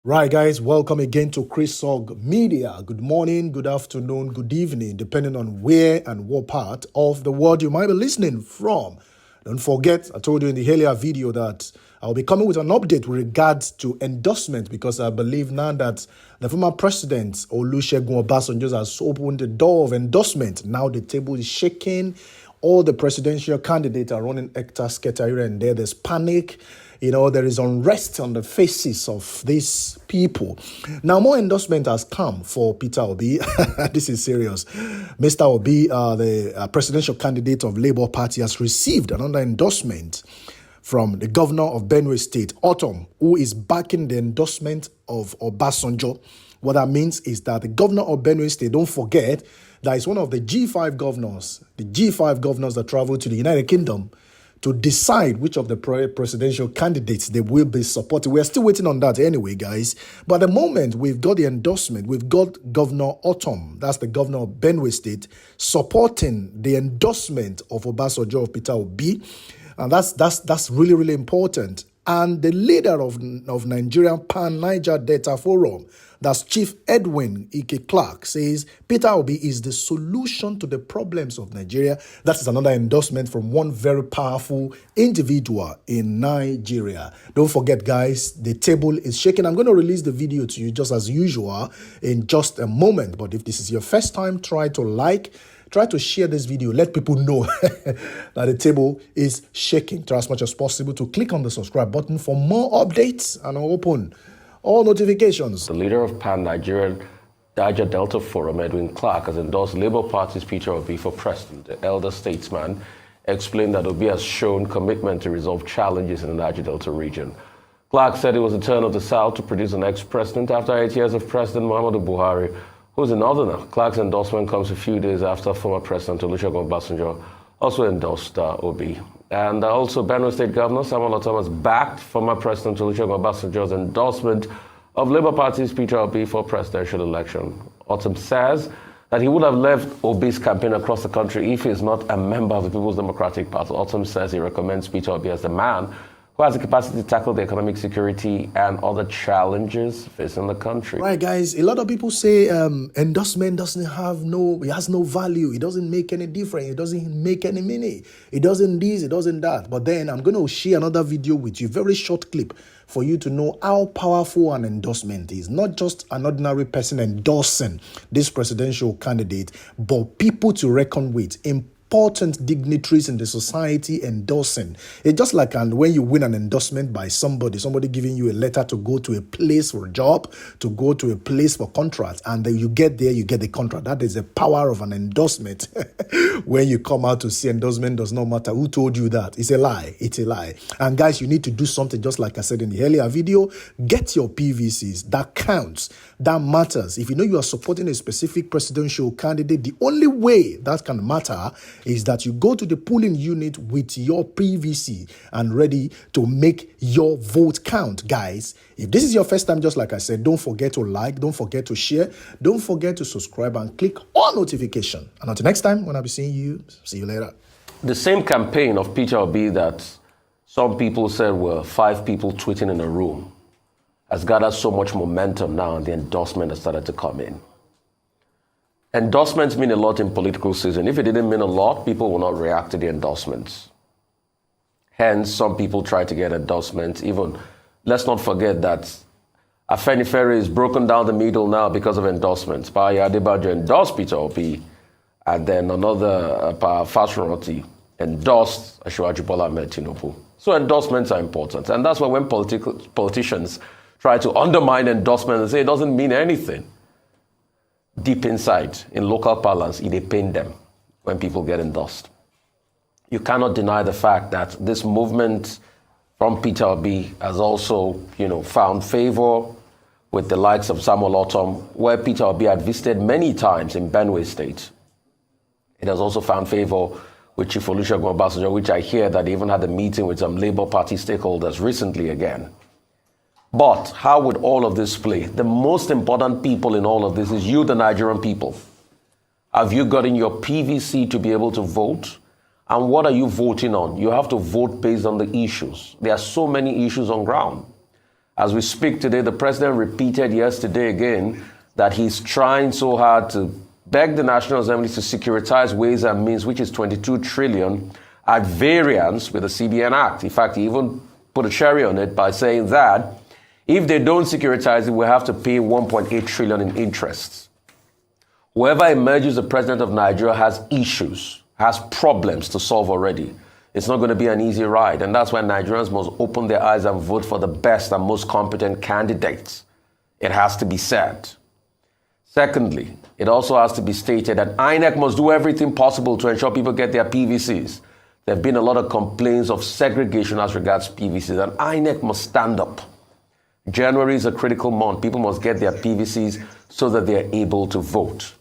Right, guys, welcome again to Chris Ogg Media. Good morning, good afternoon, good evening, depending on where and what part of the world you might be listening from. Don't forget, I told you in the earlier video that I'll be coming with an update with regards to endorsement because I believe now that the former president, Olusegun Obasanjo, has opened the door of endorsement. Now the table is shaking. All the presidential candidates are running hectare here and there. There's panic. There is unrest on the faces of these people. Now, more endorsement has come for Peter Obi. This is serious. Mr. Obi, the presidential candidate of Labour Party, has received another endorsement from the governor of Benue State, Ortom, who is backing the endorsement of Obasanjo. What that means is that the governor of Benue State, don't forget, that is one of the G5 governors, that travel to the United Kingdom to decide which of the presidential candidates they will be supporting. We are still waiting on that anyway, guys. But at the moment, we've got the endorsement. We've got Governor Ortom, that's the governor of Benue State, supporting the endorsement of Obasanjo, of Peter Obi. And that's really, really important. And the leader of Nigerian Niger Data Forum, that's Chief Edwin Clark, says Peter Obi is the solution to the problems of Nigeria. That is another endorsement from one very powerful individual in Nigeria. Don't forget, guys, the table is shaking. I'm going to release the video to you just as usual in just a moment. But if this is your first time, try to share this video. Let people know that the table is shaking. Try as much as possible to click on the subscribe button for more updates and open all notifications. The leader of Pan-Nigerian Niger Delta Forum, Edwin Clark, has endorsed Labour Party's Peter Obi for president. The elder statesman explained that Obi has shown commitment to resolve challenges in the Niger Delta region. Clark said it was the turn of the South to produce an ex-president after 8 years of President Muhammadu Buhari, who's a northerner. Clark's endorsement comes a few days after former President Olusegun Obasanjo also endorsed Obi. And also, Benue State Governor Samuel Ortom has backed former President Olusegun Obasanjo's endorsement of Labour Party's Peter Obi for presidential election. Ortom says that he would have left Obi's campaign across the country if he is not a member of the People's Democratic Party. Ortom says he recommends Peter Obi as the man who has the capacity to tackle the economic security and other challenges facing the country. Right, guys, a lot of people say endorsement it has no value. It doesn't make any difference. It doesn't make any meaning. It doesn't this, it doesn't that. But then I'm going to share another video with you, very short clip, for you to know how powerful an endorsement is. Not just an ordinary person endorsing this presidential candidate, but people to reckon with. Important dignitaries in the society endorsing. It's just like when you win an endorsement by somebody giving you a letter to go to a place for a job, to go to a place for contract, and then you get there, you get the contract. That is the power of an endorsement. When you come out to see endorsement, does not matter who told you that. It's a lie. It's a lie. And guys, you need to do something just like I said in the earlier video. Get your PVCs. That counts. That matters. If you know you are supporting a specific presidential candidate, the only way that can matter is that you go to the polling unit with your PVC and ready to make your vote count, guys. If this is your first time, just like I said, don't forget to like, don't forget to share, don't forget to subscribe and click on notification. And until next time, when I'll be seeing you, see you later. The same campaign of Peter Obi that some people said were 5 people tweeting in a room has gathered so much momentum now, and the endorsement has started to come in. Endorsements mean a lot in political season. If it didn't mean a lot, people will not react to the endorsements. Hence, some people try to get endorsements. Even, let's not forget that Afenifere is broken down the middle now because of endorsements. Bayo Adebayo endorsed Peter Obi, and then another Fashion endorsed Asiwaju Bola Ahmed Tinubu. So endorsements are important. And that's why when politicians try to undermine endorsements and say it doesn't mean anything, deep inside, in local parlance, it pains them when people get endorsed. You cannot deny the fact that this movement from Peter Obi has also, found favor with the likes of Samuel Ortom, where Peter Obi had visited many times in Benue State. It has also found favor with Chief Olusegun Obasanjo, which I hear that he even had a meeting with some Labour Party stakeholders recently again. But how would all of this play? The most important people in all of this is you, the Nigerian people. Have you gotten your PVC to be able to vote? And what are you voting on? You have to vote based on the issues. There are so many issues on ground. As we speak today, the president repeated yesterday again that he's trying so hard to beg the National Assembly to securitize Ways and Means, which is 22 trillion, at variance with the CBN Act. In fact, he even put a cherry on it by saying that if they don't securitize it, we'll have to pay 1.8 trillion in interest. Whoever emerges the president of Nigeria has issues, has problems to solve already. It's not going to be an easy ride. And that's why Nigerians must open their eyes and vote for the best and most competent candidates. It has to be said. Secondly, it also has to be stated that INEC must do everything possible to ensure people get their PVCs. There have been a lot of complaints of segregation as regards PVCs, and INEC must stand up. January is a critical month. People must get their PVCs so that they are able to vote.